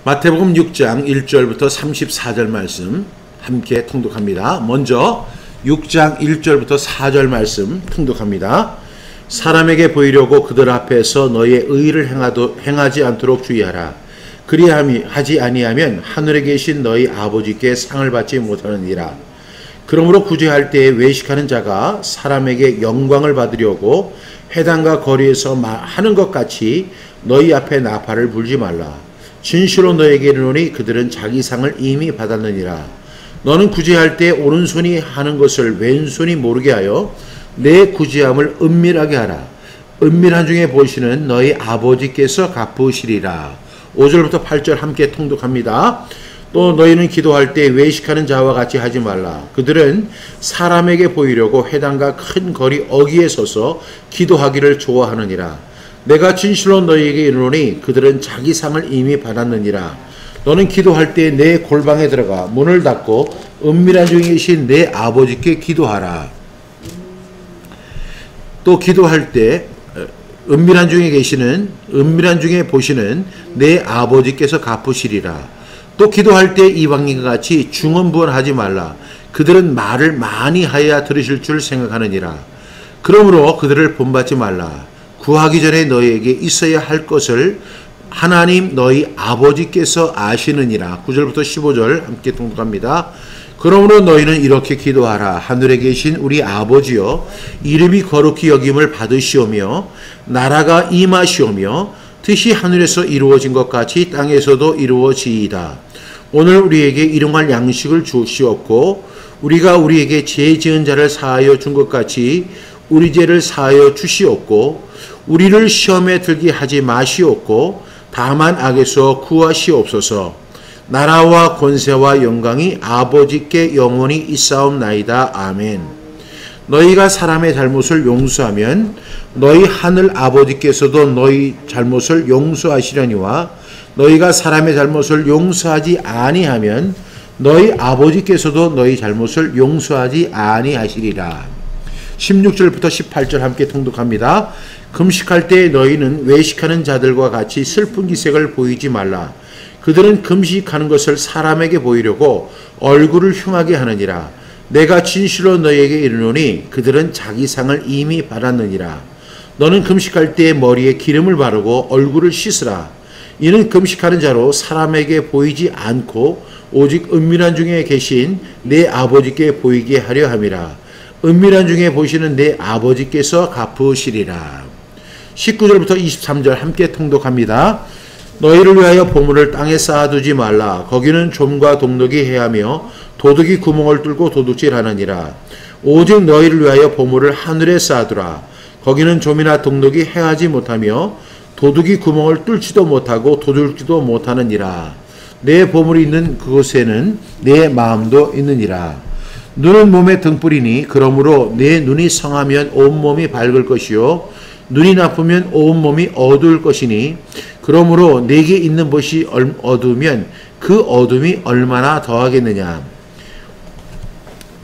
마태복음 6장 1절부터 34절 말씀 함께 통독합니다. 먼저 6장 1절부터 4절 말씀 통독합니다. 사람에게 보이려고 그들 앞에서 너의 의를 행하지 않도록 주의하라. 그리하지 아니하면 하늘에 계신 너희 아버지께 상을 받지 못하느니라. 그러므로 구제할 때에 외식하는 자가 사람에게 영광을 받으려고 회당과 거리에서 하는 것 같이 너희 앞에 나팔을 불지 말라. 진실로 너에게 이르노니 그들은 자기 상을 이미 받았느니라. 너는 구제할 때 오른손이 하는 것을 왼손이 모르게 하여 내 구제함을 은밀하게 하라. 은밀한 중에 보시는 너희 아버지께서 갚으시리라. 5절부터 8절 함께 통독합니다. 또 너희는 기도할 때 외식하는 자와 같이 하지 말라. 그들은 사람에게 보이려고 회당과 큰 거리 어귀에 서서 기도하기를 좋아하느니라. 내가 진실로 너희에게 이르노니 그들은 자기 상을 이미 받았느니라. 너는 기도할 때 내 골방에 들어가 문을 닫고 은밀한 중에 계신 내 아버지께 기도하라. 또 기도할 때 은밀한 중에 보시는 내 아버지께서 갚으시리라. 또 기도할 때 이방인과 같이 중언부언하지 말라. 그들은 말을 많이 하여야 들으실 줄 생각하느니라. 그러므로 그들을 본받지 말라. 구하기 전에 너희에게 있어야 할 것을 하나님 너희 아버지께서 아시느니라. 9절부터 15절 함께 통독합니다. 그러므로 너희는 이렇게 기도하라. 하늘에 계신 우리 아버지여, 이름이 거룩히 여김을 받으시오며 나라가 임하시오며 뜻이 하늘에서 이루어진 것 같이 땅에서도 이루어지이다. 오늘 우리에게 일용할 양식을 주시옵고 우리가 우리에게 죄 지은 자를 사하여 준 것 같이 우리 죄를 사하여 주시옵고 우리를 시험에 들게 하지 마시옵고 다만 악에서 구하시옵소서. 나라와 권세와 영광이 아버지께 영원히 있사옵나이다. 아멘. 너희가 사람의 잘못을 용서하면 너희 하늘 아버지께서도 너희 잘못을 용서하시려니와 너희가 사람의 잘못을 용서하지 아니하면 너희 아버지께서도 너희 잘못을 용서하지 아니하시리라. 16절부터 18절 함께 통독합니다. 금식할 때 너희는 외식하는 자들과 같이 슬픈 기색을 보이지 말라. 그들은 금식하는 것을 사람에게 보이려고 얼굴을 흉하게 하느니라. 내가 진실로 너희에게 이르노니 그들은 자기 상을 이미 받았느니라. 너는 금식할 때 머리에 기름을 바르고 얼굴을 씻으라. 이는 금식하는 자로 사람에게 보이지 않고 오직 은밀한 중에 계신 내 아버지께 보이게 하려 함이라. 은밀한 중에 보시는 내 아버지께서 갚으시리라. 19절부터 23절 함께 통독합니다. 너희를 위하여 보물을 땅에 쌓아두지 말라. 거기는 좀과 동독이 해하며 도둑이 구멍을 뚫고 도둑질하느니라. 오직 너희를 위하여 보물을 하늘에 쌓아두라. 거기는 좀이나 동독이 해하지 못하며 도둑이 구멍을 뚫지도 못하고 도둑질도 못하느니라. 내 보물이 있는 그곳에는 내 마음도 있느니라. 눈은 몸의 등불이니 그러므로 내 눈이 성하면 온몸이 밝을 것이요 눈이 나쁘면 온몸이 어두울 것이니 그러므로 내게 있는 것이 어두우면 그 어둠이 얼마나 더하겠느냐.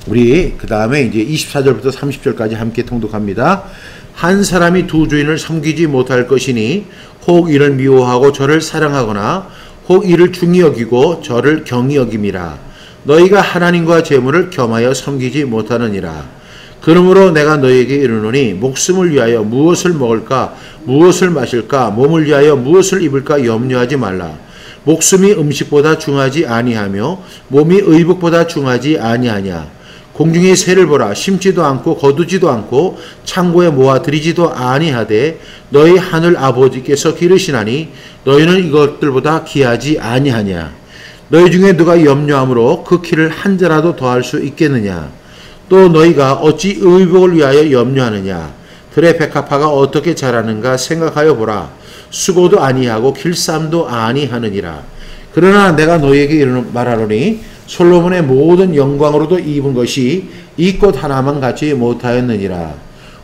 우리 그 다음에 이제 24절부터 30절까지 함께 통독합니다. 한 사람이 두 주인을 섬기지 못할 것이니 혹 이를 미워하고 저를 사랑하거나 혹 이를 중히 여기고 저를 경히 여김이라. 너희가 하나님과 재물을 겸하여 섬기지 못하느니라. 그러므로 내가 너희에게 이르노니 목숨을 위하여 무엇을 먹을까 무엇을 마실까 몸을 위하여 무엇을 입을까 염려하지 말라. 목숨이 음식보다 중하지 아니하며 몸이 의복보다 중하지 아니하냐. 공중의 새를 보라. 심지도 않고 거두지도 않고 창고에 모아 들이지도 아니하되 너희 하늘 아버지께서 기르시나니 너희는 이것들보다 귀하지 아니하냐. 너희 중에 누가 염려함으로 그 키를 한 자라도 더할 수 있겠느냐. 또 너희가 어찌 의복을 위하여 염려하느냐. 들의 백합화가 어떻게 자라는가 생각하여 보라. 수고도 아니하고 길쌈도 아니하느니라. 그러나 내가 너희에게 말하노니 솔로몬의 모든 영광으로도 입은 것이 이 꽃 하나만 갖지 못하였느니라.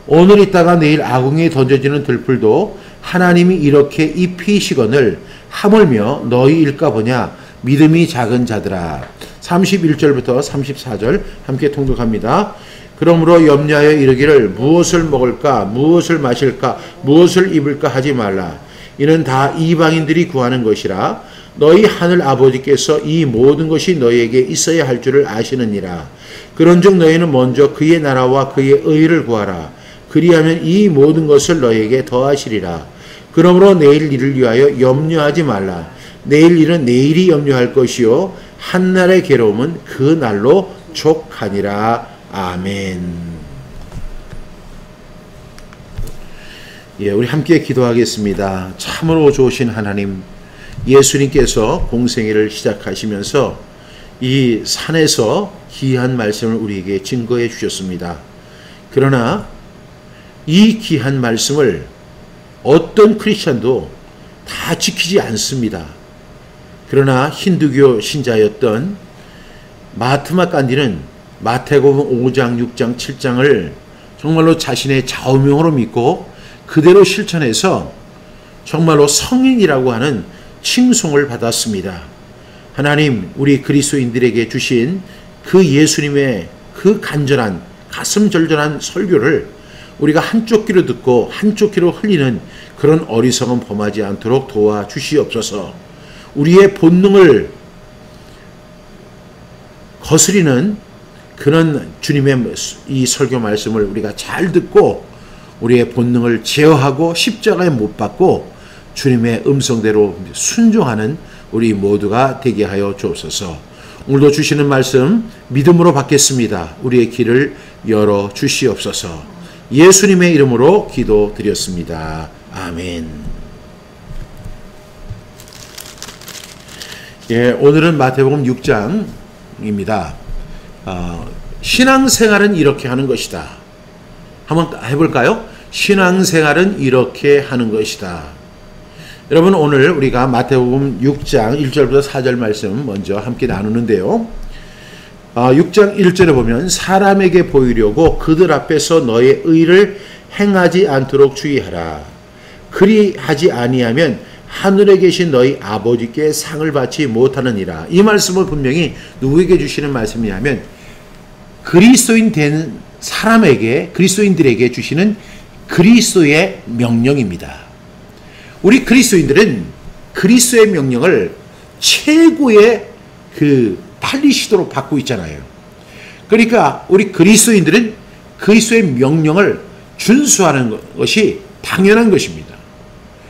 오늘 있다가 내일 아궁이에 던져지는 들풀도 하나님이 이렇게 입히시거늘 하물며 너희일까 보냐. 믿음이 작은 자들아. 31절부터 34절 함께 통독합니다. 그러므로 염려하여 이르기를 무엇을 먹을까 무엇을 마실까 무엇을 입을까 하지 말라. 이는 다 이방인들이 구하는 것이라. 너희 하늘 아버지께서 이 모든 것이 너희에게 있어야 할 줄을 아시느니라. 그런즉 너희는 먼저 그의 나라와 그의 의를 구하라. 그리하면 이 모든 것을 너희에게 더하시리라. 그러므로 내일 일을 위하여 염려하지 말라. 내일 일은 내일이 염려할 것이요 한날의 괴로움은 그 날로 족하니라. 아멘. 예, 우리 함께 기도하겠습니다. 참으로 좋으신 하나님, 예수님께서 공생애를 시작하시면서 이 산에서 귀한 말씀을 우리에게 증거해 주셨습니다. 그러나 이 귀한 말씀을 어떤 크리스천도 다 지키지 않습니다. 그러나 힌두교 신자였던 마하트마 간디는 마태복음 5장, 6장, 7장을 정말로 자신의 좌우명으로 믿고 그대로 실천해서 정말로 성인이라고 하는 칭송을 받았습니다. 하나님, 우리 그리스도인들에게 주신 그 예수님의 그 간절한 가슴 절절한 설교를 우리가 한쪽 귀로 듣고 한쪽 귀로 흘리는 그런 어리석은 범하지 않도록 도와주시옵소서. 우리의 본능을 거스리는 그런 주님의 이 설교 말씀을 우리가 잘 듣고 우리의 본능을 제어하고 십자가에 못 박고 주님의 음성대로 순종하는 우리 모두가 되게 하여 주옵소서. 오늘도 주시는 말씀 믿음으로 받겠습니다. 우리의 길을 열어 주시옵소서. 예수님의 이름으로 기도드렸습니다. 아멘. 예, 오늘은 마태복음 6장입니다. 신앙생활은 이렇게 하는 것이다. 한번 해볼까요? 신앙생활은 이렇게 하는 것이다. 여러분, 오늘 우리가 마태복음 6장 1절부터 4절 말씀 먼저 함께 나누는데요. 6장 1절에 보면 사람에게 보이려고 그들 앞에서 너의 의를 행하지 않도록 주의하라. 그리하지 아니하면 하늘에 계신 너희 아버지께 상을 받지 못하느니라. 이 말씀을 분명히 누구에게 주시는 말씀이냐면 그리스도인 된 사람에게, 그리스도인들에게 주시는 그리스도의 명령입니다. 우리 그리스도인들은 그리스도의 명령을 최고의 판리시도로 받고 있잖아요. 그러니까 우리 그리스도인들은 그리스도의 명령을 준수하는 것이 당연한 것입니다.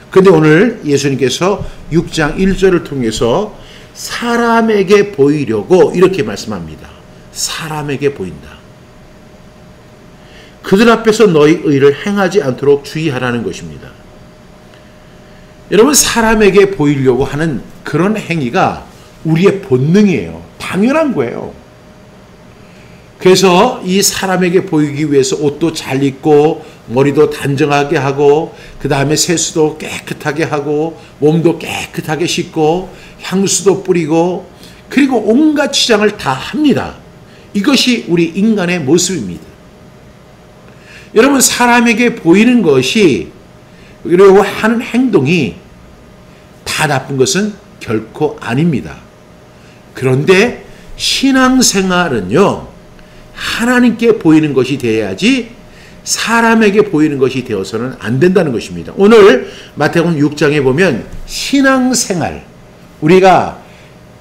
그런데 오늘 예수님께서 6장 1절을 통해서 사람에게 보이려고 이렇게 말씀합니다. 사람에게 보인다. 그들 앞에서 너희 의를 행하지 않도록 주의하라는 것입니다. 여러분, 사람에게 보이려고 하는 그런 행위가 우리의 본능이에요. 당연한 거예요. 그래서 이 사람에게 보이기 위해서 옷도 잘 입고 머리도 단정하게 하고 그 다음에 세수도 깨끗하게 하고 몸도 깨끗하게 씻고 향수도 뿌리고 그리고 온갖 치장을 다 합니다. 이것이 우리 인간의 모습입니다. 여러분, 사람에게 보이는 것이 그리고 하는 행동이 다 나쁜 것은 결코 아닙니다. 그런데 신앙생활은요, 하나님께 보이는 것이 되어야지 사람에게 보이는 것이 되어서는 안 된다는 것입니다. 오늘 마태복음 6장에 보면 신앙생활, 우리가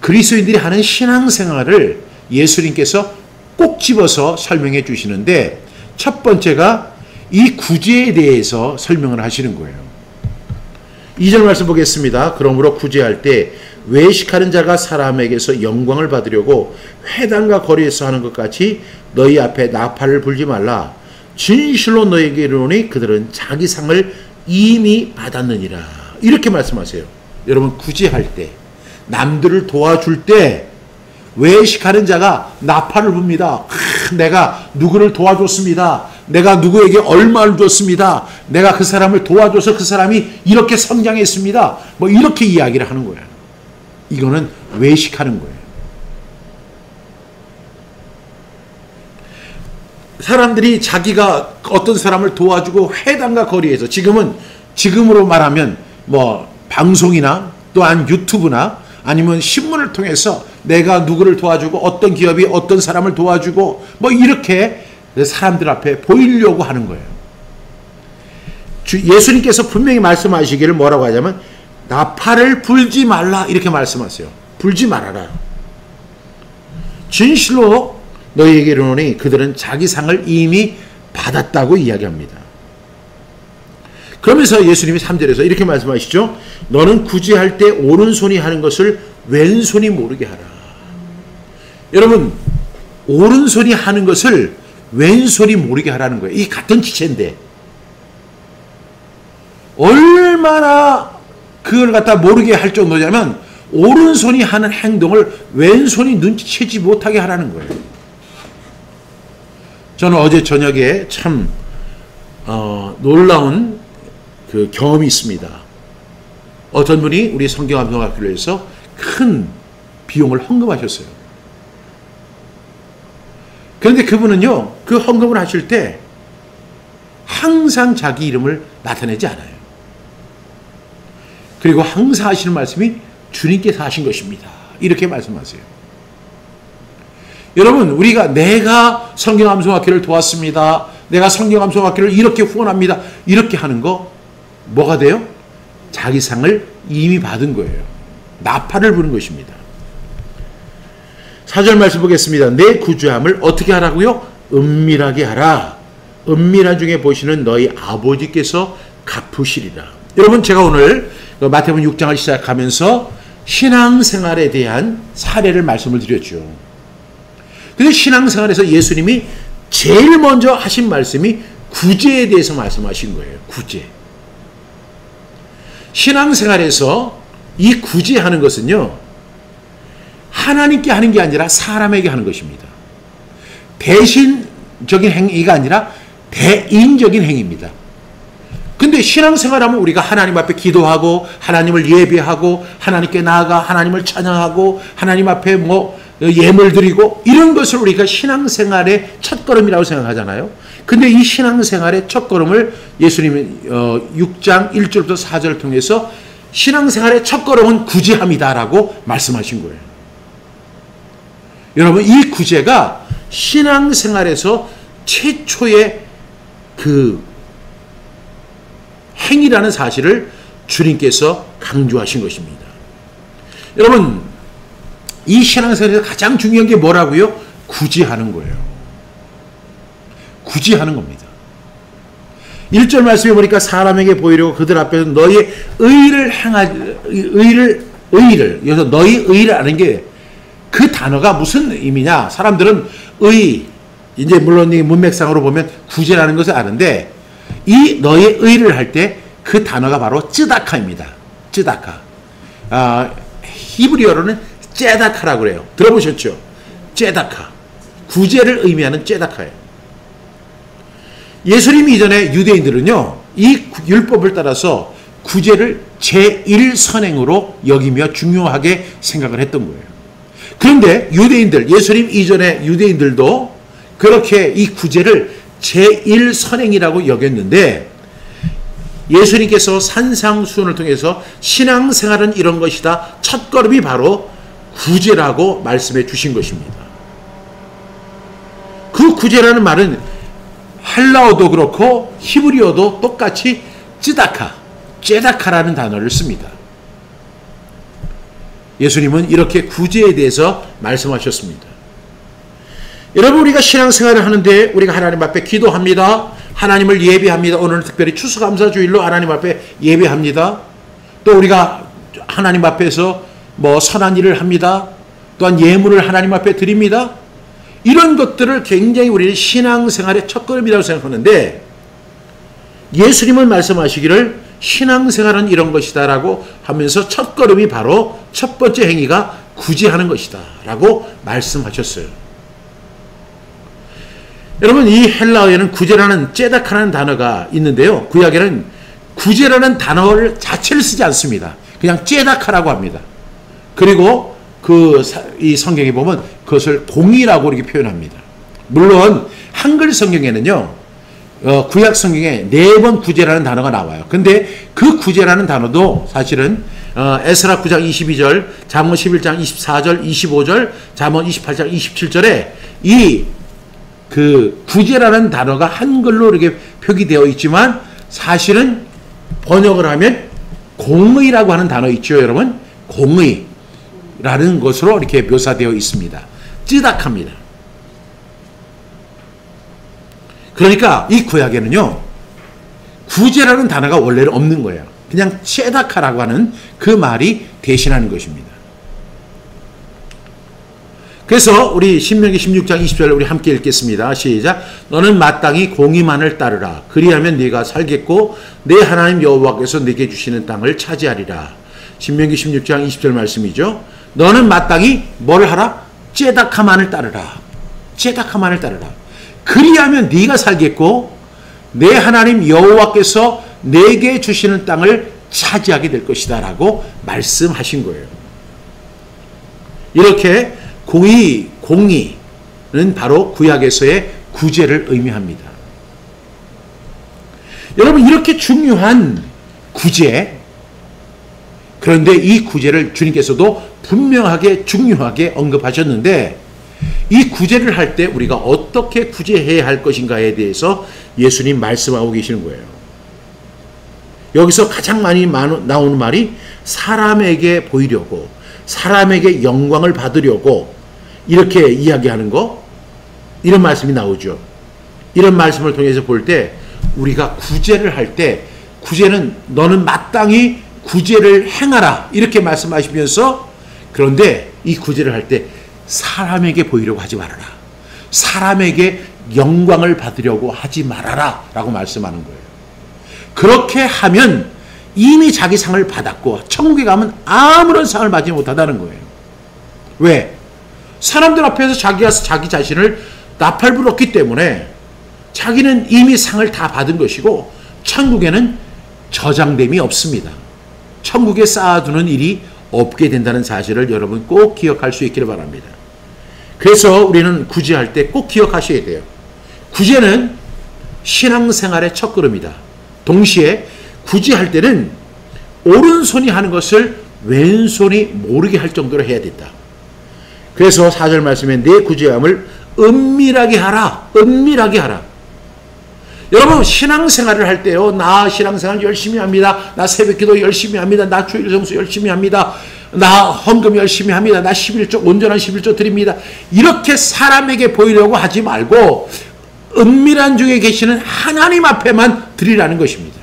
그리스도인들이 하는 신앙생활을 예수님께서 꼭 집어서 설명해 주시는데 첫 번째가 이 구제에 대해서 설명을 하시는 거예요. 2절 말씀 보겠습니다. 그러므로 구제할 때 외식하는 자가 사람에게서 영광을 받으려고 회당과 거리에서 하는 것 같이 너희 앞에 나팔을 불지 말라. 진실로 너희에게 이르노니 그들은 자기 상을 이미 받았느니라. 이렇게 말씀하세요. 여러분, 구제할 때, 남들을 도와줄 때 외식하는 자가 나팔을 붑니다. 내가 누구를 도와줬습니다. 내가 누구에게 얼마를 줬습니다. 내가 그 사람을 도와줘서 그 사람이 이렇게 성장했습니다. 뭐 이렇게 이야기를 하는 거예요. 이거는 외식하는 거예요. 사람들이 자기가 어떤 사람을 도와주고 회당과 거리에서 지금으로 말하면 뭐 방송이나 또한 유튜브나 아니면 신문을 통해서 내가 누구를 도와주고 어떤 기업이 어떤 사람을 도와주고 뭐 이렇게 사람들 앞에 보이려고 하는 거예요. 예수님께서 분명히 말씀하시기를 뭐라고 하냐면 나팔을 불지 말라 이렇게 말씀하세요. 불지 말아라. 진실로 너희에게 이르노니 그들은 자기 상을 이미 받았다고 이야기합니다. 그러면서 예수님이 3절에서 이렇게 말씀하시죠. 너는 구제할 때 오른손이 하는 것을 왼손이 모르게 하라. 여러분, 오른손이 하는 것을 왼손이 모르게 하라는 거예요. 이 같은 지체인데 얼마나 그걸 갖다 모르게 할 정도냐면 오른손이 하는 행동을 왼손이 눈치채지 못하게 하라는 거예요. 저는 어제 저녁에 참 놀라운 그 경험이 있습니다. 어떤 분이 우리 성경암송학교에서 큰 비용을 헌금하셨어요. 그런데 그분은요, 그 헌금을 하실 때 항상 자기 이름을 나타내지 않아요. 그리고 항상 하시는 말씀이 주님께서 하신 것입니다. 이렇게 말씀하세요. 여러분, 우리가 내가 성경암송학교를 도왔습니다. 내가 성경암송학교를 이렇게 후원합니다. 이렇게 하는 거 뭐가 돼요? 자기 상을 이미 받은 거예요. 나팔을 부는 것입니다. 4절 말씀 보겠습니다. 내 구주함을 어떻게 하라고요? 은밀하게 하라. 은밀한 중에 보시는 너희 아버지께서 갚으시리라. 여러분, 제가 오늘 마태복음 6장을 시작하면서 신앙생활에 대한 사례를 말씀을 드렸죠. 근데 신앙생활에서 예수님이 제일 먼저 하신 말씀이 구제에 대해서 말씀하신 거예요. 구제. 신앙생활에서 이 구제하는 것은요, 하나님께 하는 게 아니라 사람에게 하는 것입니다. 대신적인 행위가 아니라 대인적인 행위입니다. 근데 신앙생활하면 우리가 하나님 앞에 기도하고 하나님을 예배하고 하나님께 나아가 하나님을 찬양하고 하나님 앞에 예물 드리고 이런 것을 우리가 신앙생활의 첫걸음이라고 생각하잖아요. 근데 이 신앙생활의 첫걸음을 예수님이 6장 1절부터 4절을 통해서 신앙생활의 첫걸음은 구제함이다라고 말씀하신 거예요. 여러분, 이 구제가 신앙생활에서 최초의 그 행위라는 사실을 주님께서 강조하신 것입니다. 여러분, 이 신앙생활에서 가장 중요한 게 뭐라고요? 구제하는 거예요. 구제하는 겁니다. 1절 말씀에 보니까 사람에게 보이려고 그들 앞에서 너희의 의를 여기서 너희 의를 아는 게 그 단어가 무슨 의미냐? 사람들은 이제 물론 이 문맥상으로 보면 구제라는 것을 아는데 이 너의 의를 할 때 그 단어가 바로 쯔다카입니다. 쯔다카. 히브리어로는 째다카라고 그래요. 들어보셨죠? 째다카. 구제를 의미하는 째다카예요. 예수님 이전에 유대인들은요, 이 율법을 따라서 구제를 제1선행으로 여기며 중요하게 생각을 했던 거예요. 그런데 예수님 이전의 유대인들도 그렇게 이 구제를 제1선행이라고 여겼는데 예수님께서 산상수훈을 통해서 신앙생활은 이런 것이다. 첫걸음이 바로 구제라고 말씀해 주신 것입니다. 그 구제라는 말은 헬라어도 그렇고 히브리어도 똑같이 쯔다카라는 단어를 씁니다. 예수님은 이렇게 구제에 대해서 말씀하셨습니다. 여러분, 우리가 신앙생활을 하는데 우리가 하나님 앞에 기도합니다. 하나님을 예배합니다. 오늘은 특별히 추수감사주일로 하나님 앞에 예배합니다. 또 우리가 하나님 앞에서 선한 일을 합니다. 또한 예물을 하나님 앞에 드립니다. 이런 것들을 굉장히 우리는 신앙생활의 첫걸음이라고 생각하는데 예수님은 말씀하시기를 신앙생활은 이런 것이다 라고 하면서 첫걸음이 바로 첫 번째 행위가 구제하는 것이다 라고 말씀하셨어요. 여러분, 이 헬라어에는 구제라는 째다카라는 단어가 있는데요. 구약에는 구제라는 단어를 자체를 쓰지 않습니다. 그냥 째다카라고 합니다. 그리고 이 성경에 보면 그것을 공의라고 이렇게 표현합니다. 물론 한글 성경에는요, 구약 성경에 4번 구제라는 단어가 나와요. 근데 그 구제라는 단어도 사실은 에스라 9장 22절, 잠언 11장 24절, 25절, 잠언 28장 27절에 이 구제라는 단어가 한글로 이렇게 표기되어 있지만 사실은 번역을 하면 공의라고 하는 단어 있죠, 여러분? 공의라는 것으로 이렇게 묘사되어 있습니다. 찌닥합니다. 그러니까 이 구약에는요, 구제라는 단어가 원래는 없는 거예요. 그냥 찌닥하라고 하는 그 말이 대신하는 것입니다. 그래서 우리 신명기 16장 20절 우리 함께 읽겠습니다. 시작. 너는 마땅히 공의만을 따르라. 그리하면 네가 살겠고 내 하나님 여호와께서 네게 주시는 땅을 차지하리라. 신명기 16장 20절 말씀이죠. 너는 마땅히 뭘 하라? 째다카만을 따르라. 째다카만을 따르라. 그리하면 네가 살겠고 내 하나님 여호와께서 네게 주시는 땅을 차지하게 될 것이다 라고 말씀하신 거예요. 이렇게 공의는 바로 구약에서의 구제를 의미합니다. 여러분, 이렇게 중요한 구제, 그런데 이 구제를 주님께서도 분명하게 중요하게 언급하셨는데, 이 구제를 할 때 우리가 어떻게 구제해야 할 것인가에 대해서 예수님 말씀하고 계시는 거예요. 여기서 가장 많이 나오는 말이 사람에게 보이려고, 사람에게 영광을 받으려고 이렇게 이야기하는 거, 이런 말씀이 나오죠. 이런 말씀을 통해서 볼 때 우리가 구제를 할 때, 구제는 너는 마땅히 구제를 행하라 이렇게 말씀하시면서, 그런데 이 구제를 할 때 사람에게 보이려고 하지 말아라, 사람에게 영광을 받으려고 하지 말아라 라고 말씀하는 거예요. 그렇게 하면 이미 자기 상을 받았고 천국에 가면 아무런 상을 받지 못하다는 거예요. 왜? 사람들 앞에서 자기가 자기 자신을 나팔불었기 때문에 자기는 이미 상을 다 받은 것이고 천국에는 저장됨이 없습니다. 천국에 쌓아두는 일이 없게 된다는 사실을 여러분 꼭 기억할 수 있기를 바랍니다. 그래서 우리는 구제할 때 꼭 기억하셔야 돼요. 구제는 신앙생활의 첫걸음이다. 동시에 구제할 때는 오른손이 하는 것을 왼손이 모르게 할 정도로 해야 된다. 그래서 4절 말씀에 내 구제함을 은밀하게 하라. 은밀하게 하라. 여러분, 신앙생활을 할 때요, 나 신앙생활 열심히 합니다. 나 새벽기도 열심히 합니다. 나 주일성수 열심히 합니다. 나 헌금 열심히 합니다. 나 11조, 온전한 11조 드립니다. 이렇게 사람에게 보이려고 하지 말고 은밀한 중에 계시는 하나님 앞에만 드리라는 것입니다.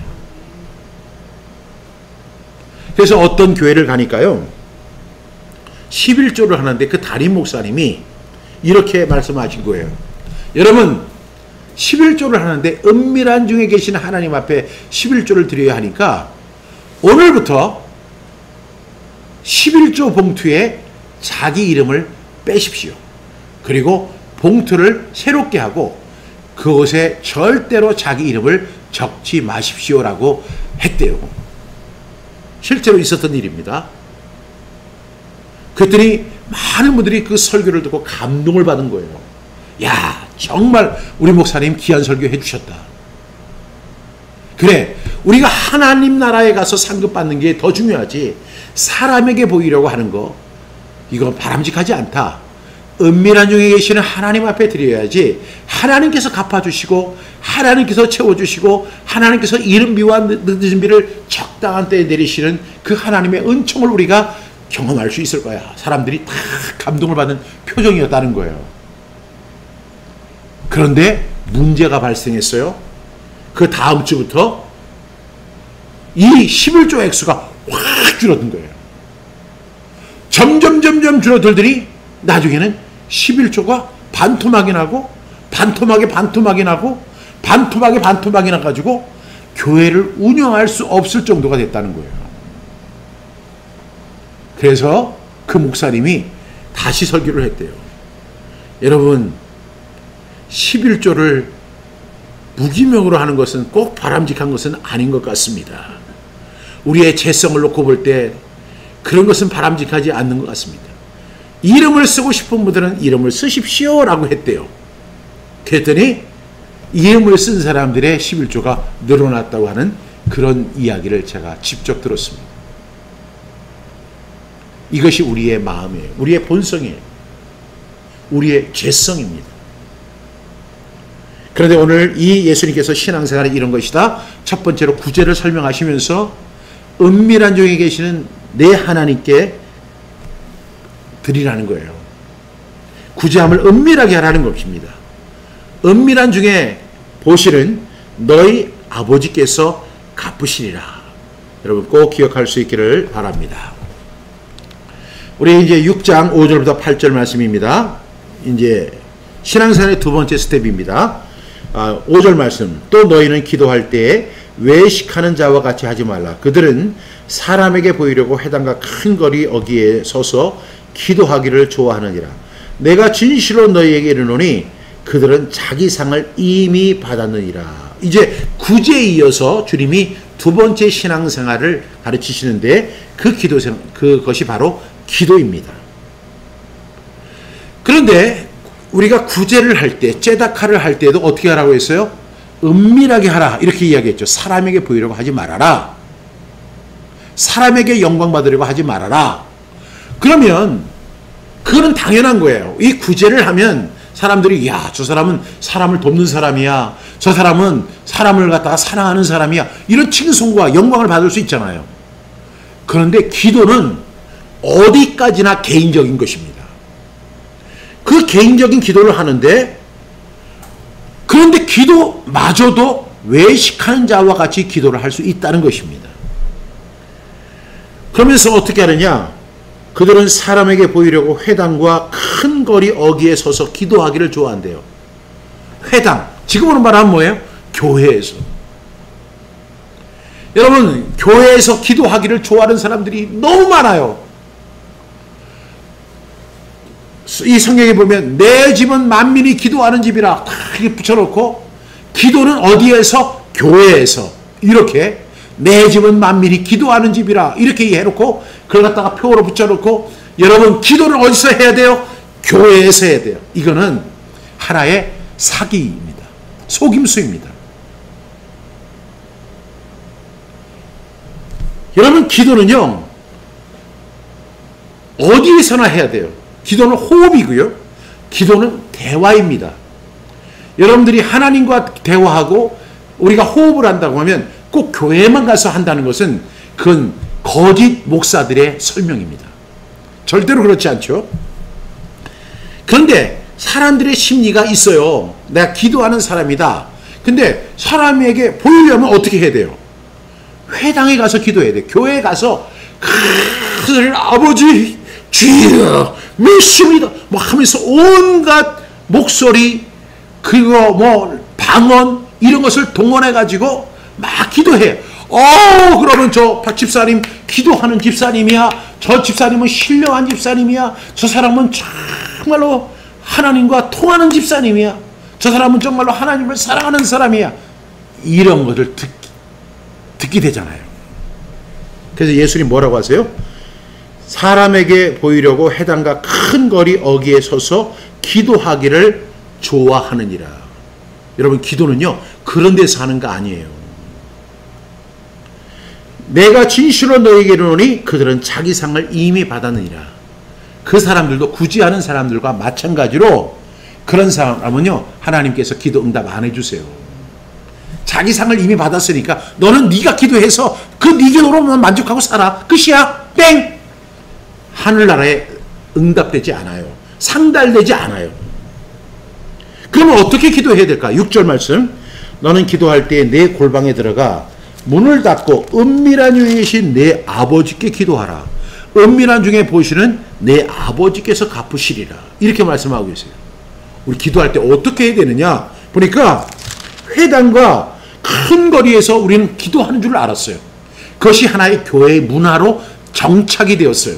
그래서 어떤 교회를 가니까요, 11조를 하는데 그 담임 목사님이 이렇게 말씀하신 거예요. 여러분, 11조를 하는데 은밀한 중에 계시는 하나님 앞에 11조를 드려야 하니까 오늘부터 11조 봉투에 자기 이름을 빼십시오. 그리고 봉투를 새롭게 하고 그곳에 절대로 자기 이름을 적지 마십시오라고 했대요. 실제로 있었던 일입니다. 그랬더니 많은 분들이 그 설교를 듣고 감동을 받은 거예요. 야, 정말 우리 목사님 귀한 설교 해주셨다. 그래, 우리가 하나님 나라에 가서 상급 받는 게 더 중요하지 사람에게 보이려고 하는 거, 이거 바람직하지 않다. 은밀한 중에 계시는 하나님 앞에 드려야지 하나님께서 갚아주시고 하나님께서 채워주시고 하나님께서 이른 비와 늦은 비를 적당한 때에 내리시는 그 하나님의 은총을 우리가 경험할 수 있을 거야. 사람들이 다 감동을 받는 표정이었다는 거예요. 그런데 문제가 발생했어요. 그 다음 주부터 이 11조 액수가 확 줄어든 거예요. 점점 줄어들더니 나중에는 11조가 반토막이 나고 반토막이 나고 반토막이 나가지고 교회를 운영할 수 없을 정도가 됐다는 거예요. 그래서 그 목사님이 다시 설교를 했대요. 여러분, 11조를 무기명으로 하는 것은 꼭 바람직한 것은 아닌 것 같습니다. 우리의 재성을 놓고 볼 때 그런 것은 바람직하지 않는 것 같습니다. 이름을 쓰고 싶은 분들은 이름을 쓰십시오 라고 했대요. 그랬더니 이름을 쓴 사람들의 11조가 늘어났다고 하는 그런 이야기를 제가 직접 들었습니다. 이것이 우리의 마음이에요. 우리의 본성이에요. 우리의 죄성입니다. 그런데 오늘 이 예수님께서 신앙생활이 이런 것이다. 첫 번째로 구제를 설명하시면서 은밀한 중에 계시는 내 하나님께 드리라는 거예요. 구제함을 은밀하게 하라는 것입니다. 은밀한 중에 보시는 너희 아버지께서 갚으시리라. 여러분 꼭 기억할 수 있기를 바랍니다. 우리 이제 6장 5절부터 8절 말씀입니다. 이제 신앙생활의 두 번째 스텝입니다. 5절 말씀. 또 너희는 기도할 때에 외식하는 자와 같이 하지 말라. 그들은 사람에게 보이려고 회당과 큰 거리 어귀에 서서 기도하기를 좋아하느니라. 내가 진실로 너희에게 이르노니 그들은 자기 상을 이미 받았느니라. 이제 구제에 이어서 주님이 두 번째 신앙생활을 가르치시는데 그것이 바로 기도입니다. 그런데 우리가 구제를 할 때, 째다카를 할 때도 어떻게 하라고 했어요? 은밀하게 하라 이렇게 이야기했죠. 사람에게 보이려고 하지 말아라. 사람에게 영광 받으려고 하지 말아라. 그러면 그거는 당연한 거예요. 이 구제를 하면 사람들이 야, 저 사람은 사람을 돕는 사람이야. 저 사람은 사람을 갖다가 사랑하는 사람이야. 이런 칭송과 영광을 받을 수 있잖아요. 그런데 기도는 어디까지나 개인적인 것입니다. 그 개인적인 기도를 하는데 그런데 기도마저도 외식하는 자와 같이 기도를 할 수 있다는 것입니다. 그러면서 어떻게 하느냐? 그들은 사람에게 보이려고 회당과 큰 거리 어귀에 서서 기도하기를 좋아한대요. 회당, 지금으로 말하면 뭐예요? 교회에서. 여러분, 교회에서 기도하기를 좋아하는 사람들이 너무 많아요. 이 성경에 보면 내 집은 만민이 기도하는 집이라 다 이렇게 붙여놓고 기도는 어디에서? 교회에서. 이렇게 내 집은 만민이 기도하는 집이라 이렇게 해놓고 그걸 갖다가 표로 붙여놓고 여러분 기도를 어디서 해야 돼요? 교회에서 해야 돼요. 이거는 하나의 사기입니다. 속임수입니다. 여러분 기도는요 어디에서나 해야 돼요. 기도는 호흡이고요. 기도는 대화입니다. 여러분들이 하나님과 대화하고 우리가 호흡을 한다고 하면 꼭 교회만 가서 한다는 것은 그건 거짓 목사들의 설명입니다. 절대로 그렇지 않죠. 그런데 사람들의 심리가 있어요. 내가 기도하는 사람이다. 근데 사람에게 보이려면 어떻게 해야 돼요? 회당에 가서 기도해야 돼요. 교회에 가서 아버지 주여 믿습니다 뭐 하면서 온갖 목소리 그리고 뭐 방언 이런 것을 동원해 가지고 막 기도해. 그러면 저 집사님 기도하는 집사님이야. 저 집사님은 신령한 집사님이야. 저 사람은 정말로 하나님과 통하는 집사님이야. 저 사람은 정말로 하나님을 사랑하는 사람이야. 이런 것을 듣게 되잖아요. 그래서 예수님 뭐라고 하세요? 사람에게 보이려고 회당과 큰 거리 어귀에 서서 기도하기를 좋아하느니라. 여러분 기도는요 그런 데서 하는 거 아니에요. 내가 진실로 너에게 이르노니 그들은 자기 상을 이미 받았느니라. 그 사람들도 구제하는 사람들과 마찬가지로 그런 사람은요 하나님께서 기도 응답 안 해주세요. 자기 상을 이미 받았으니까 너는 네가 기도해서 그 네 기도로만 만족하고 살아. 끝이야. 땡. 하늘나라에 응답되지 않아요. 상달되지 않아요. 그러면 어떻게 기도해야 될까? 6절 말씀. 너는 기도할 때 내 골방에 들어가 문을 닫고 은밀한 중에 계신 내 아버지께 기도하라. 은밀한 중에 보시는 내 아버지께서 갚으시리라. 이렇게 말씀하고 계세요. 우리 기도할 때 어떻게 해야 되느냐? 보니까 회당과 큰 거리에서 우리는 기도하는 줄 알았어요. 그것이 하나의 교회의 문화로 정착이 되었어요.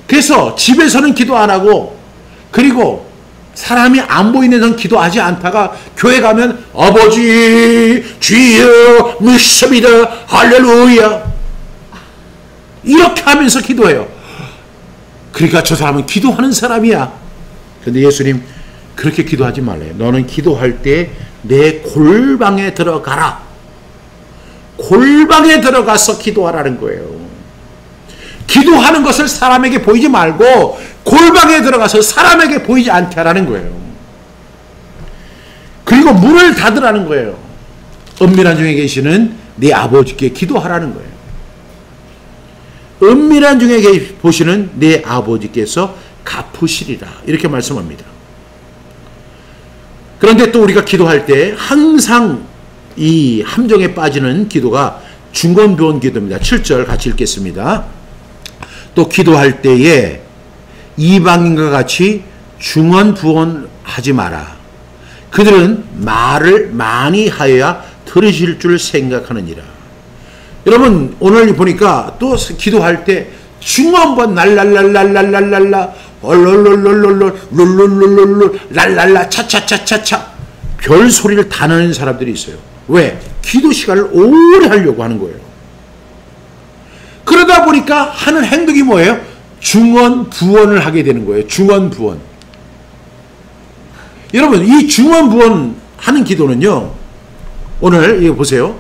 그래서 집에서는 기도 안 하고 그리고 사람이 안 보이는 데는 기도하지 않다가 교회 가면 아버지 주여 믿습니다 할렐루야 이렇게 하면서 기도해요. 그러니까 저 사람은 기도하는 사람이야. 그런데 예수님 그렇게 기도하지 말래요. 너는 기도할 때 내 골방에 들어가라. 골방에 들어가서 기도하라는 거예요. 기도하는 것을 사람에게 보이지 말고 골방에 들어가서 사람에게 보이지 않게 하라는 거예요. 그리고 문을 닫으라는 거예요. 은밀한 중에 계시는 네 아버지께 기도하라는 거예요. 은밀한 중에 보시는 네 아버지께서 갚으시리라 이렇게 말씀합니다. 그런데 또 우리가 기도할 때 항상 이 함정에 빠지는 기도가 중언부언 기도입니다. 7절 같이 읽겠습니다. 또 기도할 때에 이방인과 같이 중언부언하지 마라. 그들은 말을 많이 하여야 들으실 줄 생각하느니라. 여러분 오늘 보니까 또 기도할 때 중언부언 랄랄랄랄랄랄랄라 얼롤롤롤롤롤롤롤롤 랄랄라 차차차차차 별 소리를 다 내는 사람들이 있어요. 왜? 기도 시간을 오래 하려고 하는 거예요. 그러다 보니까 하는 행동이 뭐예요? 중언부언을 하게 되는 거예요. 중언부언. 여러분 이 중언부언 하는 기도는요. 오늘 이거 보세요.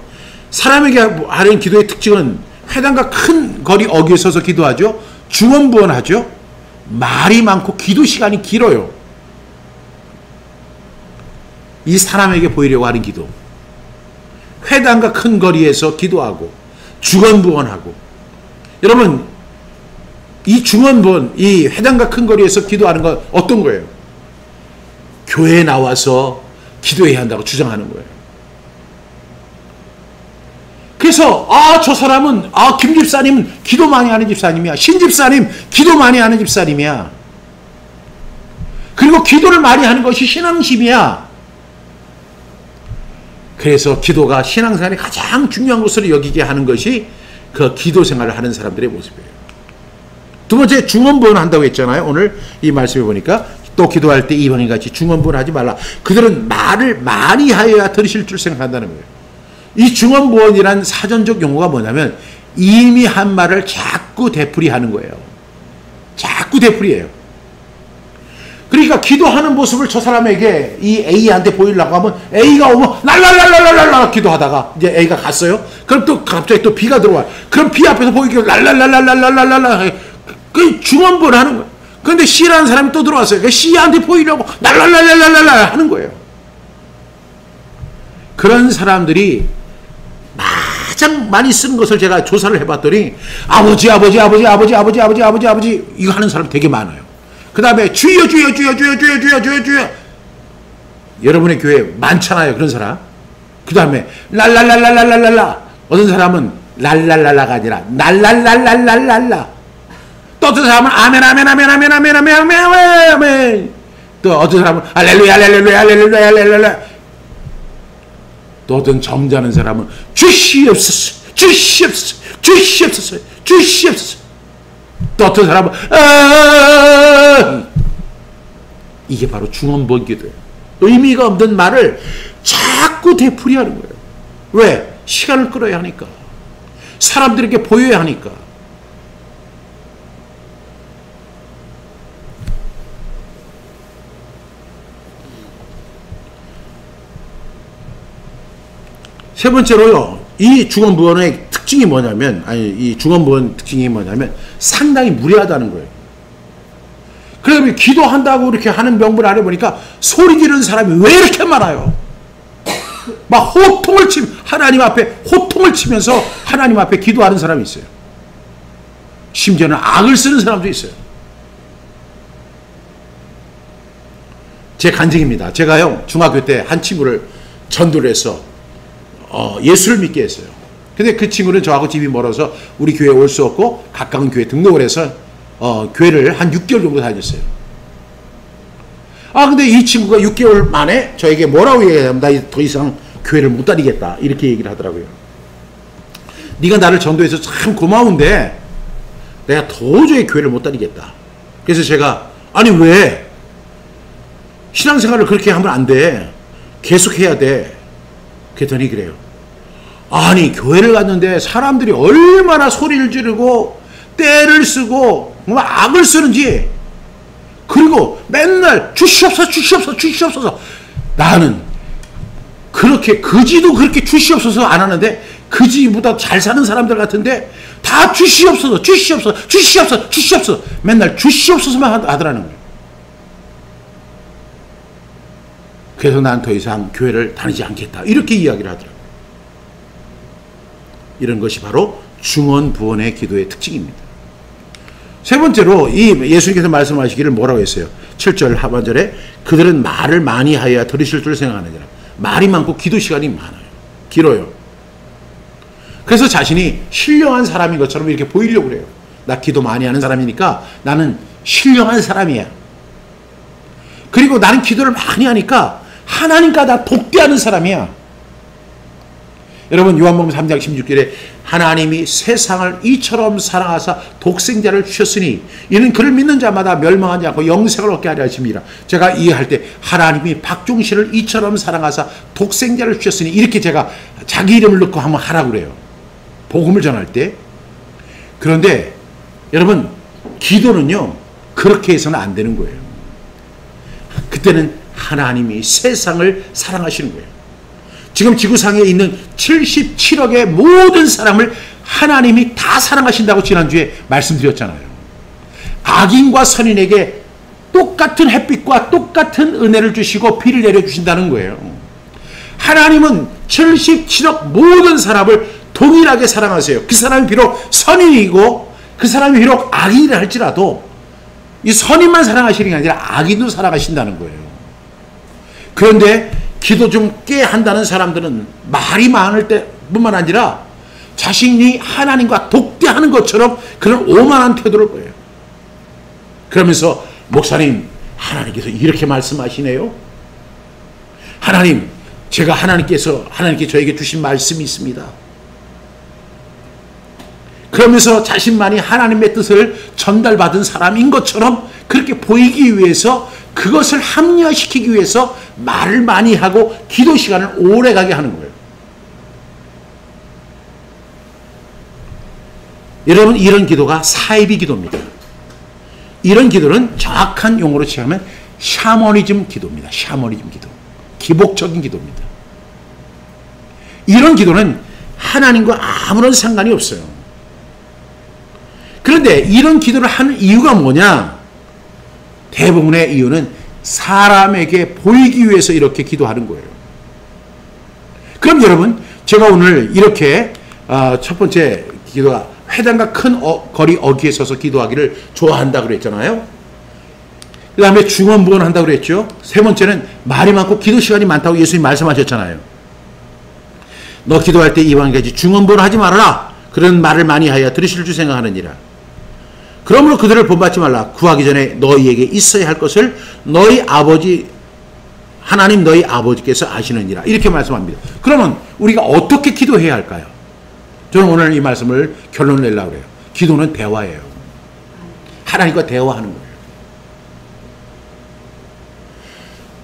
사람에게 하는 기도의 특징은 회당과 큰 거리 어귀에 서서 기도하죠. 중언부언하죠. 말이 많고 기도 시간이 길어요. 이 사람에게 보이려고 하는 기도. 회당과 큰 거리에서 기도하고 중언부언하고. 여러분 이 중언부언, 이 회당과 큰 거리에서 기도하는 건 어떤 거예요? 교회에 나와서 기도해야 한다고 주장하는 거예요. 그래서 저 사람은 김 집사님은 기도 많이 하는 집사님이야. 신 집사님 기도 많이 하는 집사님이야. 그리고 기도를 많이 하는 것이 신앙심이야. 그래서 기도가 신앙생활에 가장 중요한 것으로 여기게 하는 것이 그 기도 생활을 하는 사람들의 모습이에요. 두 번째 중언부언 한다고 했잖아요. 오늘 이 말씀에 보니까 또 기도할 때 이방인같이 중언부언 하지 말라. 그들은 말을 많이 하여야 들으실 줄 생각한다는 거예요. 이 중언부언이란 사전적 용어가 뭐냐면 이미 한 말을 자꾸 되풀이하는 거예요. 자꾸 되풀이해요. 그러니까 기도하는 모습을 저 사람에게 이 A한테 보이려고 하면 A가 오면 랄랄랄랄랄랄라 기도하다가 이제 A가 갔어요. 그럼 또 갑자기 또 B가 들어와요. 그럼 B 앞에서 보이게 랄랄랄랄랄랄랄라 그 중언부언 하는 거예요. 그런데 C라는 사람이 또 들어왔어요. 그러니까 C한테 보이려고 랄랄랄랄랄랄라 하는 거예요. 그런 사람들이 가장 많이 쓰는 것을 제가 조사를 해봤더니 아버지 이거 하는 사람 되게 많아요. 그 다음에 주여. 여러분의 교회에 많잖아요. 그런 사람. 그 다음에 랄랄랄랄랄랄라. 어떤 사람은 랄랄랄라가 아니라 랄랄랄랄랄랄라. 또 어떤 사람은 아멘. 또 어떤 사람은 할렐루야. 또 어떤 점잖은 사람은 주시옵소서. 또 어떤 사람은 이게 바로 중언부언 기도예요. 의미가 없는 말을 자꾸 되풀이하는 거예요. 왜? 시간을 끌어야 하니까. 사람들에게 보여야 하니까. 세 번째로요. 이 중언부언의 특징이 뭐냐면 이 중언부언 특징이 뭐냐면 상당히 무례하다는 거예요. 그러면 기도한다고 이렇게 하는 명분 안에 보니까 소리 지르는 사람이 왜 이렇게 많아요? 막 호통을 하나님 앞에 호통을 치면서 하나님 앞에 기도하는 사람이 있어요. 심지어는 악을 쓰는 사람도 있어요. 제 간증입니다. 제가요 중학교 때 한 친구를 전도를 해서 예수를 믿게 했어요. 근데 그 친구는 저하고 집이 멀어서 우리 교회에 올 수 없고 가까운 교회에 등록을 해서 교회를 한 6개월 정도 다녔어요. 근데 이 친구가 6개월 만에 저에게 뭐라고 얘기하냐면 나 더 이상 교회를 못 다니겠다 이렇게 얘기를 하더라고요. 네가 나를 전도해서 참 고마운데 내가 도저히 교회를 못 다니겠다. 그래서 제가 아니 왜? 신앙생활을 그렇게 하면 안 돼. 계속해야 돼. 그랬더니 그래요. 아니 교회를 갔는데 사람들이 얼마나 소리를 지르고 떼를 쓰고 악을 쓰는지 그리고 맨날 주시옵소서 나는 그렇게 그지도 그렇게 주시옵소서 안 하는데 그지보다 잘 사는 사람들 같은데 다 주시옵소서 맨날 주시옵소서만 하더라는 거예요. 그래서 난 더 이상 교회를 다니지 않겠다 이렇게 이야기를 하더라고요. 이런 것이 바로 중언부언의 기도의 특징입니다. 세 번째로 이 예수님께서 말씀하시기를 뭐라고 했어요? 7절 하반절에 그들은 말을 많이 하여야 들으실 줄 생각하느니라. 말이 많고 기도 시간이 많아요. 길어요. 그래서 자신이 신령한 사람인 것처럼 이렇게 보이려고 그래요. 나 기도 많이 하는 사람이니까 나는 신령한 사람이야. 그리고 나는 기도를 많이 하니까 하나님과 나 독대하는 사람이야. 여러분 요한복음 3장 16절에 하나님이 세상을 이처럼 사랑하사 독생자를 주셨으니 이는 그를 믿는 자마다 멸망하지 않고 영생을 얻게 하려 하심이라. 제가 이해할 때 하나님이 박종실을 이처럼 사랑하사 독생자를 주셨으니 이렇게 제가 자기 이름을 넣고 한번 하라고 그래요. 복음을 전할 때. 그런데 여러분 기도는요 그렇게 해서는 안 되는 거예요. 그때는 하나님이 세상을 사랑하시는 거예요. 지금 지구상에 있는 77억의 모든 사람을 하나님이 다 사랑하신다고 지난주에 말씀드렸잖아요. 악인과 선인에게 똑같은 햇빛과 똑같은 은혜를 주시고 비를 내려주신다는 거예요. 하나님은 77억 모든 사람을 동일하게 사랑하세요. 그 사람이 비록 선인이고 그 사람이 비록 악인이라 할지라도 이 선인만 사랑하시는 게 아니라 악인도 사랑하신다는 거예요. 그런데 기도 좀 꽤 한다는 사람들은 말이 많을 때뿐만 아니라 자신이 하나님과 독대하는 것처럼 그런 오만한 태도를 보여요. 그러면서 목사님 하나님께서 이렇게 말씀하시네요. 하나님 제가 하나님께 저에게 주신 말씀이 있습니다. 그러면서 자신만이 하나님의 뜻을 전달받은 사람인 것처럼 그렇게 보이기 위해서 그것을 합리화시키기 위해서 말을 많이 하고 기도 시간을 오래 가게 하는 거예요. 여러분 이런 기도가 사이비 기도입니다. 이런 기도는 정확한 용어로 취하면 샤머니즘 기도입니다. 샤머니즘 기도. 기복적인 기도입니다. 이런 기도는 하나님과 아무런 상관이 없어요. 그런데 이런 기도를 하는 이유가 뭐냐? 대부분의 이유는 사람에게 보이기 위해서 이렇게 기도하는 거예요. 그럼 여러분 제가 오늘 이렇게 첫 번째 기도가 회당과 큰 거리 어귀에 서서 기도하기를 좋아한다고 그랬잖아요. 그 다음에 중언부언 한다고 그랬죠. 세 번째는 말이 많고 기도 시간이 많다고 예수님 말씀하셨잖아요. 너 기도할 때 이방까지 중언부언 하지 말아라. 그런 말을 많이 하여 들으실 줄 생각하느니라. 그러므로 그들을 본받지 말라. 구하기 전에 너희에게 있어야 할 것을 너희 아버지 하나님 너희 아버지께서 아시느니라. 이렇게 말씀합니다. 그러면 우리가 어떻게 기도해야 할까요? 저는 오늘 이 말씀을 결론을 내려고 해요. 기도는 대화예요. 하나님과 대화하는 거예요.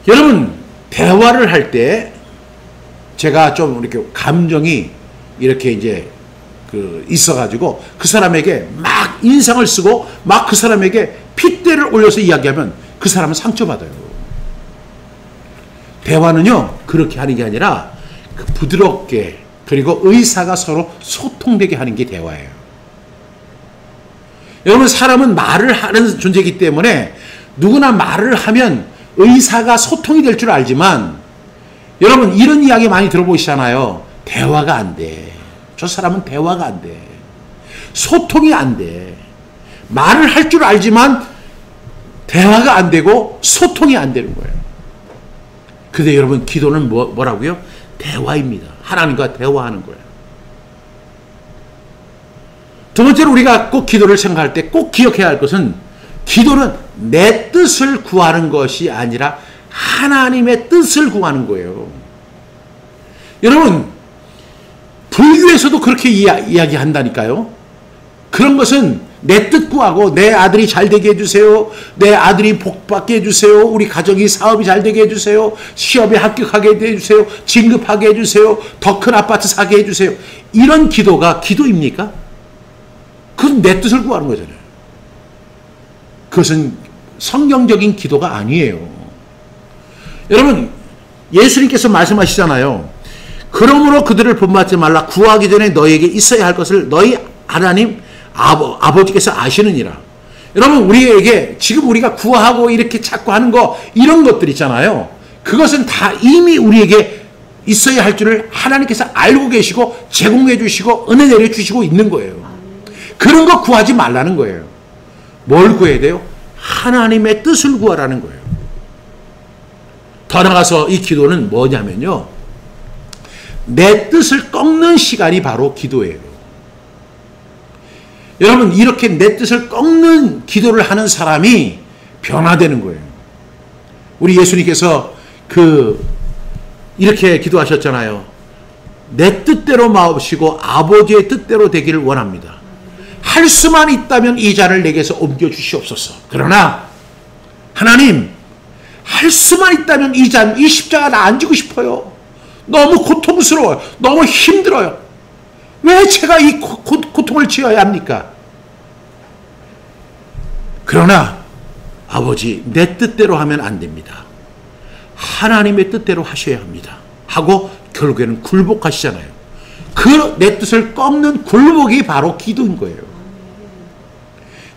여러분 대화를 할 때 제가 좀 이렇게 감정이 이렇게 이제 있어가지고 그 사람에게 막 인상을 쓰고 막 그 사람에게 핏대를 올려서 이야기하면 그 사람은 상처받아요. 대화는요 그렇게 하는 게 아니라 부드럽게 그리고 의사가 서로 소통되게 하는 게 대화예요. 여러분 사람은 말을 하는 존재이기 때문에 누구나 말을 하면 의사가 소통이 될 줄 알지만 여러분 이런 이야기 많이 들어보시잖아요. 대화가 안 돼. 저 사람은 대화가 안 돼. 소통이 안 돼. 말을 할 줄 알지만 대화가 안 되고 소통이 안 되는 거예요. 근데 여러분 기도는 뭐라고요? 대화입니다. 하나님과 대화하는 거예요. 두 번째로 우리가 꼭 기도를 생각할 때 꼭 기억해야 할 것은 기도는 내 뜻을 구하는 것이 아니라 하나님의 뜻을 구하는 거예요. 여러분 불교에서도 그렇게 이야기한다니까요. 그런 것은 내 뜻 구하고 내 아들이 잘 되게 해주세요. 내 아들이 복받게 해주세요. 우리 가정이 사업이 잘 되게 해주세요. 시험에 합격하게 해주세요. 진급하게 해주세요. 더 큰 아파트 사게 해주세요. 이런 기도가 기도입니까? 그건 내 뜻을 구하는 거잖아요. 그것은 성경적인 기도가 아니에요. 여러분 예수님께서 말씀하시잖아요. 그러므로 그들을 본받지 말라. 구하기 전에 너희에게 있어야 할 것을 너희 하나님 아버지께서 아시느니라. 여러분 우리에게 지금 우리가 구하고 이렇게 찾고 하는 거 이런 것들 있잖아요. 그것은 다 이미 우리에게 있어야 할 줄을 하나님께서 알고 계시고 제공해 주시고 은혜 내려 주시고 있는 거예요. 그런 거 구하지 말라는 거예요. 뭘 구해야 돼요? 하나님의 뜻을 구하라는 거예요. 더 나아가서 이 기도는 뭐냐면요, 내 뜻을 꺾는 시간이 바로 기도예요. 여러분, 이렇게 내 뜻을 꺾는 기도를 하는 사람이 변화되는 거예요. 우리 예수님께서 이렇게 기도하셨잖아요. 내 뜻대로 마옵시고 아버지의 뜻대로 되기를 원합니다. 할 수만 있다면 이 잔을 내게서 옮겨 주시옵소서. 그러나 하나님, 할 수만 있다면 이 십자가 나 안 지고 싶어요. 너무 고통스러워요. 너무 힘들어요. 왜 제가 이 고통을 지어야 합니까? 그러나 아버지, 내 뜻대로 하면 안 됩니다. 하나님의 뜻대로 하셔야 합니다. 하고 결국에는 굴복하시잖아요. 그 내 뜻을 꺾는 굴복이 바로 기도인 거예요.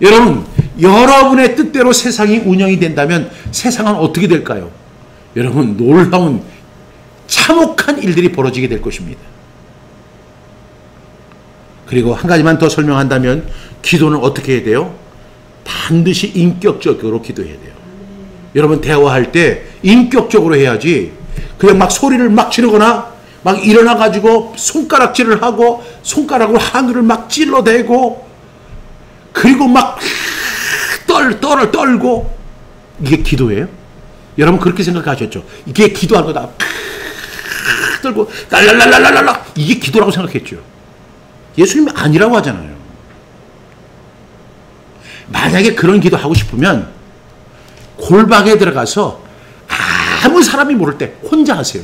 여러분, 여러분의 뜻대로 세상이 운영이 된다면 세상은 어떻게 될까요? 여러분, 놀라운 참혹한 일들이 벌어지게 될 것입니다. 그리고 한 가지만 더 설명한다면 기도는 어떻게 해야 돼요? 반드시 인격적으로 기도해야 돼요. 여러분, 대화할 때 인격적으로 해야지 그냥 막 소리를 막 지르거나 막 일어나 가지고 손가락질을 하고 손가락으로 하늘을 막 찔러대고 그리고 막 떨을 떨고, 이게 기도예요? 여러분 그렇게 생각하셨죠? 이게 기도하는 거다. 떨고 랄랄랄랄랄라, 이게 기도라고 생각했죠. 예수님이 아니라고 하잖아요. 만약에 그런 기도 하고 싶으면 골방에 들어가서 아무 사람이 모를 때 혼자 하세요.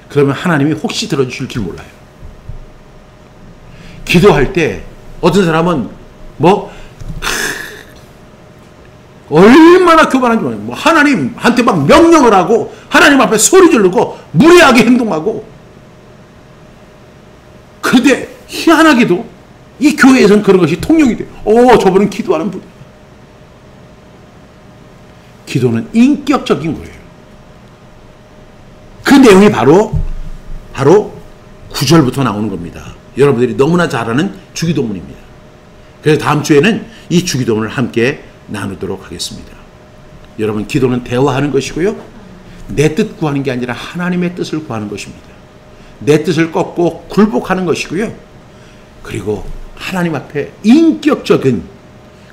그러면 하나님이 혹시 들어주실 줄 몰라요. 기도할 때 어떤 사람은 얼마나 교만한지 몰라요. 하나님한테 막 명령을 하고 하나님 앞에 소리 지르고 무례하게 행동하고. 그런데 희한하게도 이 교회에서는 그런 것이 통용이 돼요. 저분은 기도하는 분. 기도는 인격적인 거예요. 그 내용이 바로 9절부터 나오는 겁니다. 여러분들이 너무나 잘 아는 주기도문입니다. 그래서 다음 주에는 이 주기도문을 함께 나누도록 하겠습니다. 여러분, 기도는 대화하는 것이고요, 내 뜻 구하는 게 아니라 하나님의 뜻을 구하는 것입니다. 내 뜻을 꺾고 굴복하는 것이고요, 그리고 하나님 앞에 인격적인,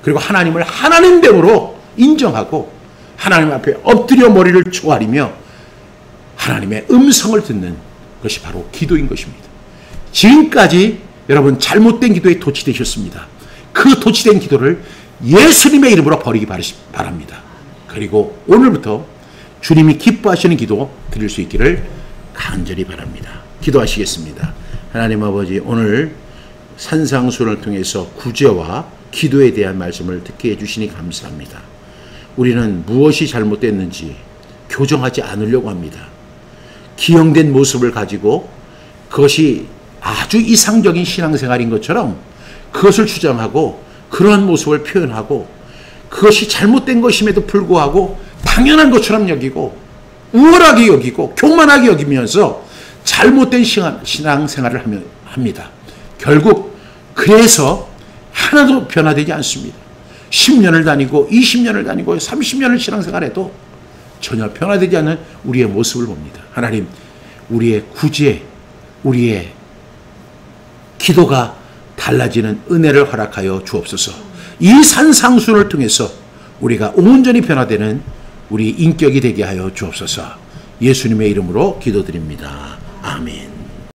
그리고 하나님을 하나님됨으로 인정하고 하나님 앞에 엎드려 머리를 조아리며 하나님의 음성을 듣는 것이 바로 기도인 것입니다. 지금까지 여러분 잘못된 기도에 도취되셨습니다. 그 도취된 기도를 예수님의 이름으로 버리기 바랍니다. 그리고 오늘부터 주님이 기뻐하시는 기도 드릴 수 있기를 간절히 바랍니다. 기도하시겠습니다. 하나님 아버지, 오늘 산상수훈을 통해서 구제와 기도에 대한 말씀을 듣게 해주시니 감사합니다. 우리는 무엇이 잘못됐는지 교정하지 않으려고 합니다. 기형된 모습을 가지고 그것이 아주 이상적인 신앙생활인 것처럼 그것을 주장하고 그러한 모습을 표현하고 그것이 잘못된 것임에도 불구하고 당연한 것처럼 여기고 우월하게 여기고 교만하게 여기면서 잘못된 신앙생활을 합니다. 결국 그래서 하나도 변화되지 않습니다. 10년을 다니고 20년을 다니고 30년을 신앙생활해도 전혀 변화되지 않는 우리의 모습을 봅니다. 하나님, 우리의 구제, 우리의 기도가 달라지는 은혜를 허락하여 주옵소서. 이 산상수훈을 통해서 우리가 온전히 변화되는 우리 인격이 되게 하여 주옵소서. 예수님의 이름으로 기도드립니다. 아멘.